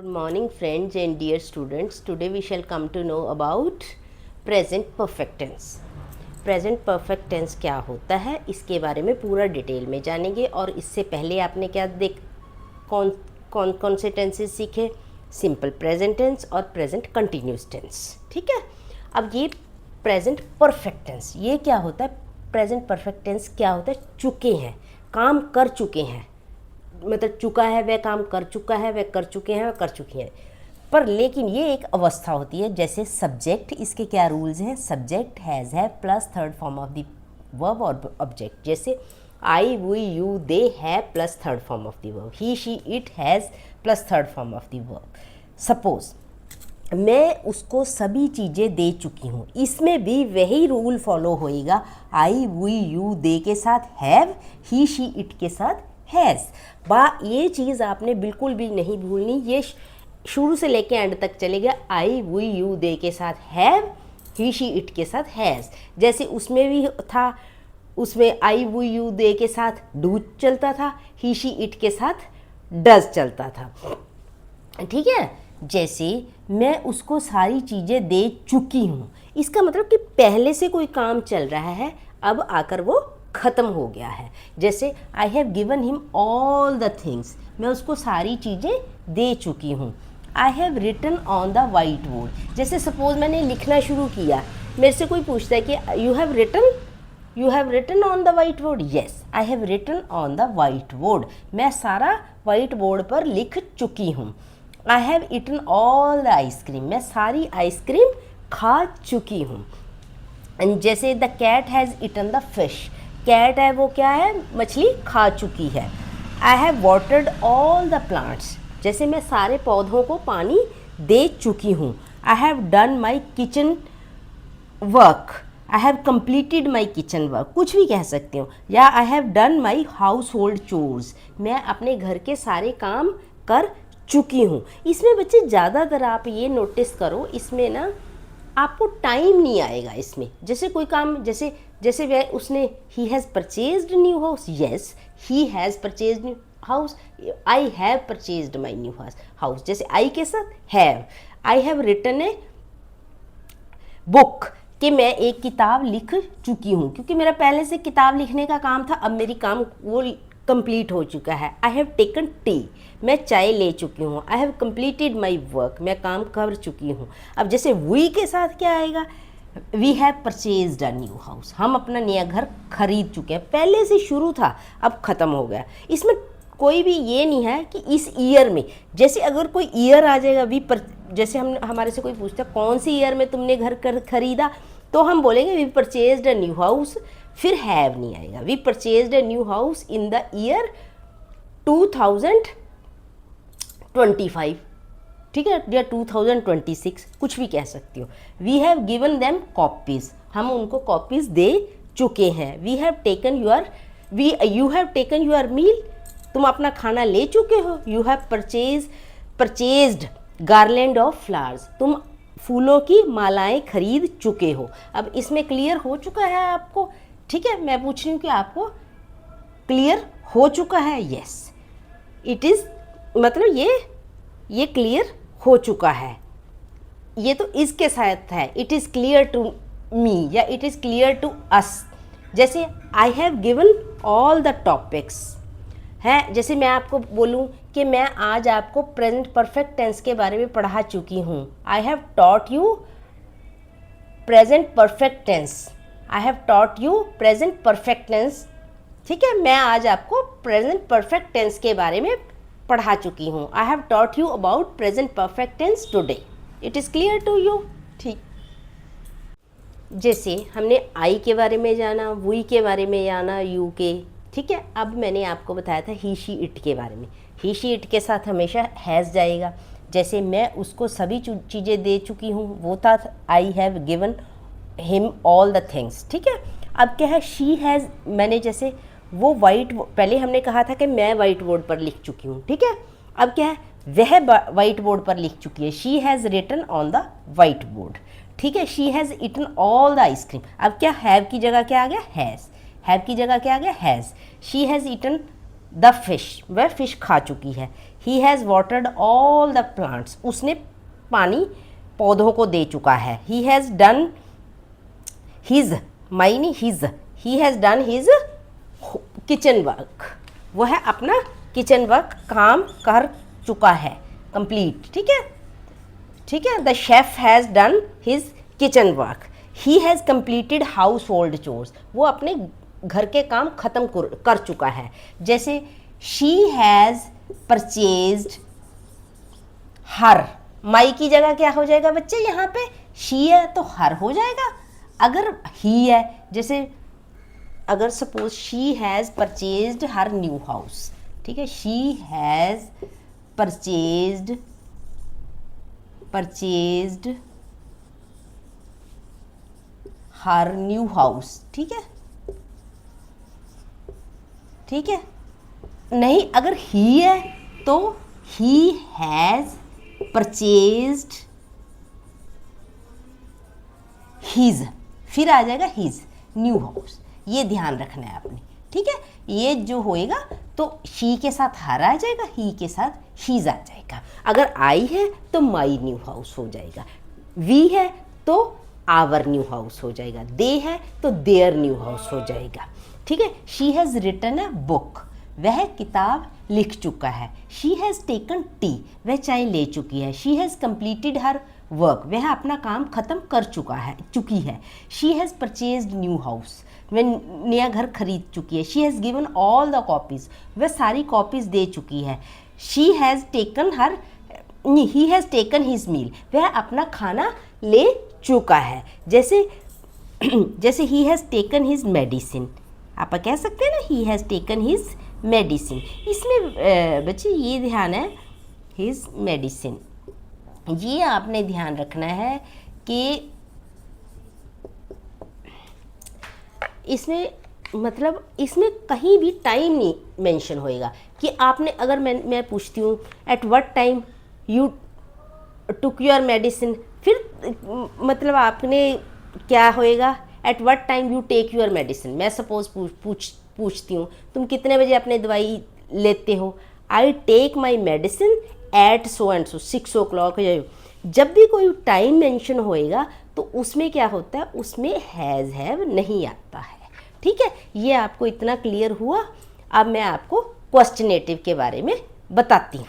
Good morning friends and dear students. Today we shall come to know about present perfect tense. Present perfect tense क्या होता है इसके बारे में पूरा डिटेल में जानेंगे। और इससे पहले आपने क्या कौन से टेंसेस सीखे? सिंपल प्रेजेंट टेंस और प्रेजेंट कंटिन्यूस टेंस। ठीक है, अब ये प्रेजेंट परफेक्ट टेंस ये क्या होता है? प्रेजेंट परफेक्ट टेंस क्या होता है? चुके हैं, काम कर चुके हैं, मतलब चुका है वह काम कर चुका है, वह कर चुके हैं, वह कर चुकी हैं। पर लेकिन ये एक अवस्था होती है। जैसे सब्जेक्ट, इसके क्या रूल्स हैं? सब्जेक्ट हैज़ है plus third form of the verb और ऑब्जेक्ट। जैसे आई वी यू दे है plus third form of the verb, he she it has plus third form of the verb. Suppose मैं उसको सभी चीज़ें दे चुकी हूँ, इसमें भी वही रूल फॉलो होएगा। आई वी यू दे के साथ हैव, ही शी इट के साथ हैज़। ये चीज़ आपने बिल्कुल भी नहीं भूलनी, ये शुरू से लेके एंड तक चलेगा। आई वी यू दे के साथ हैव, ही शी इट के साथ हैज़। जैसे उसमें भी था, उसमें आई वी यू दे के साथ डू चलता था, ही शी इट के साथ डज चलता था। ठीक है, जैसे मैं उसको सारी चीज़ें दे चुकी हूँ, इसका मतलब कि पहले से कोई काम चल रहा है, अब आकर वो ख़त्म हो गया है। जैसे I have given him all the things, मैं उसको सारी चीज़ें दे चुकी हूँ। I have written on the white board, जैसे सपोज मैंने लिखना शुरू किया, मेरे से कोई पूछता है कि you have written on the white board? Yes, I have written on the white board, मैं सारा वाइट बोर्ड पर लिख चुकी हूँ। I have eaten all the ice cream, मैं सारी आइसक्रीम खा चुकी हूँ। एंड जैसे the cat has eaten the fish, cat है वो क्या है? मछली खा चुकी है। I have watered all the plants, जैसे मैं सारे पौधों को पानी दे चुकी हूँ। I have done my kitchen work, I have completed my kitchen work, कुछ भी कह सकती हूँ। या I have done my house hold chores, मैं अपने घर के सारे काम कर चुकी हूँ। इसमें बच्चे ज़्यादातर आप ये नोटिस करो, इसमें ना आपको टाइम नहीं आएगा इसमें। जैसे कोई काम, जैसे वह उसने he has purchased new house, yes he has purchased new house. I have purchased my new house, जैसे आई के साथ have. I have written a book, कि मैं एक किताब लिख चुकी हूँ, क्योंकि मेरा पहले से किताब लिखने का काम था, अब मेरी काम वो कंप्लीट हो चुका है। आई हैव टेकन टी, मैं चाय ले चुकी हूँ। I have completed my work, मैं काम कर चुकी हूँ। अब जैसे वी के साथ क्या आएगा? We have purchased a new house, हम अपना नया घर खरीद चुके हैं, पहले से शुरू था अब ख़त्म हो गया। इसमें कोई भी ये नहीं है कि इस ईयर में, जैसे अगर कोई ईयर आ जाएगा जैसे हमारे से कोई पूछता है कौन सी ईयर में तुमने घर खरीदा, तो हम बोलेंगे we purchased a new house, फिर हैव नहीं आएगा। We purchased a new house in the year 2025, ठीक है, या 2026, कुछ भी कह सकती हो। We have given them copies, हम उनको कॉपीज़ दे चुके हैं। You have taken your meal, तुम अपना खाना ले चुके हो। You have purchased garland of flowers, तुम फूलों की मालाएं खरीद चुके हो। अब इसमें क्लियर हो चुका है आपको? ठीक है, मैं पूछ रही हूँ कि आपको क्लियर हो चुका है? यस, इट इज़, मतलब ये क्लियर हो चुका है। ये तो इसके साथ है, it is clear to me या it is clear to us. जैसे I have given all the topics है, जैसे मैं आपको बोलूँ कि मैं आज आपको प्रेजेंट परफेक्ट टेंस के बारे में पढ़ा चुकी हूँ। I have taught you present perfect tense, I have taught you present perfect tense. ठीक है, मैं आज आपको प्रेजेंट परफेक्ट टेंस के बारे में पढ़ा चुकी हूँ। I have taught you about present perfect tense today, it is clear to you. ठीक, जैसे हमने आई के बारे में जाना, वी के बारे में जाना, यू के। ठीक है, अब मैंने आपको बताया था ही शी इट के बारे में। ही शी इट के साथ हमेशा हैज़ जाएगा। जैसे मैं उसको सभी चीज़ें दे चुकी हूँ, वो था आई have given him all the things. ठीक है, अब क्या है? शी हैज़, मैंने जैसे वो पहले हमने कहा था कि मैं वाइट बोर्ड पर लिख चुकी हूँ। ठीक है, अब क्या है? वह वाइट बोर्ड पर लिख चुकी है। She has written on the white board. ठीक है, she has eaten all the ice cream. अब क्या हैव की जगह क्या आ गया? हैज़। हैव की जगह क्या आ गया? Has. She has eaten the fish, वह फिश खा चुकी है। He has watered all the plants, उसने पानी पौधों को दे चुका है। ही हैज़ डन हिज, माइनी his, he has done his kitchen work, वह अपना किचन वर्क काम कर चुका है, कंप्लीट। ठीक है, ठीक है। The chef has done his kitchen work. He has completed house hold chores, वो अपने घर के काम ख़त्म कर चुका है। जैसे शी हैज़ परचेज्ड हर, माई की जगह क्या हो जाएगा बच्चे, यहाँ पे शी है तो हर हो जाएगा। अगर ही है, जैसे अगर suppose she has purchased her new house, ठीक है, she has purchased her new house, ठीक है, ठीक है। नहीं, अगर ही है तो ही हैज़ परचेज्ड हिज, फिर आ जाएगा हिज न्यू हाउस, ये ध्यान रखना है आपने। ठीक है, ये जो होएगा तो शी के साथ हर आ जाएगा, ही के साथ हीज आ जाएगा। अगर आई है तो माई न्यू हाउस हो जाएगा, वी है तो आवर न्यू हाउस हो जाएगा, दे है तो देयर न्यू हाउस हो जाएगा। ठीक है, she has written a book, वह किताब लिख चुका है। शी हैज़ टेकन टी, वह चाय ले चुकी है। She has completed her work, वह अपना काम खत्म कर चुकी है। She has purchased new house, वह नया घर खरीद चुकी है। She has given all the copies, वह सारी कॉपीज़ दे चुकी है। She has taken he has taken his meal, वह अपना खाना ले चुका है। जैसे जैसे he has taken his medicine, आप कह सकते हैं ना he has taken his medicine. इसमें बच्चे ये ध्यान है, हिज मेडिसिन, ये आपने ध्यान रखना है कि इसमें मतलब इसमें कहीं भी टाइम नहीं मेंशन होएगा कि आपने, अगर मैं पूछती हूँ at what time you took your medicine, फिर मतलब आपने क्या होएगा, at what time you take your medicine. मैं सपोज पूछती हूँ तुम कितने बजे अपने दवाई लेते हो, I take my medicine at so and so 6 o'clock। जब भी कोई टाइम मेंशन होएगा तो उसमें क्या होता है, उसमें हैज़ हैव नहीं आता है। ठीक है, ये आपको इतना क्लियर हुआ। अब मैं आपको क्वेश्चनेटिव के बारे में बताती हूँ।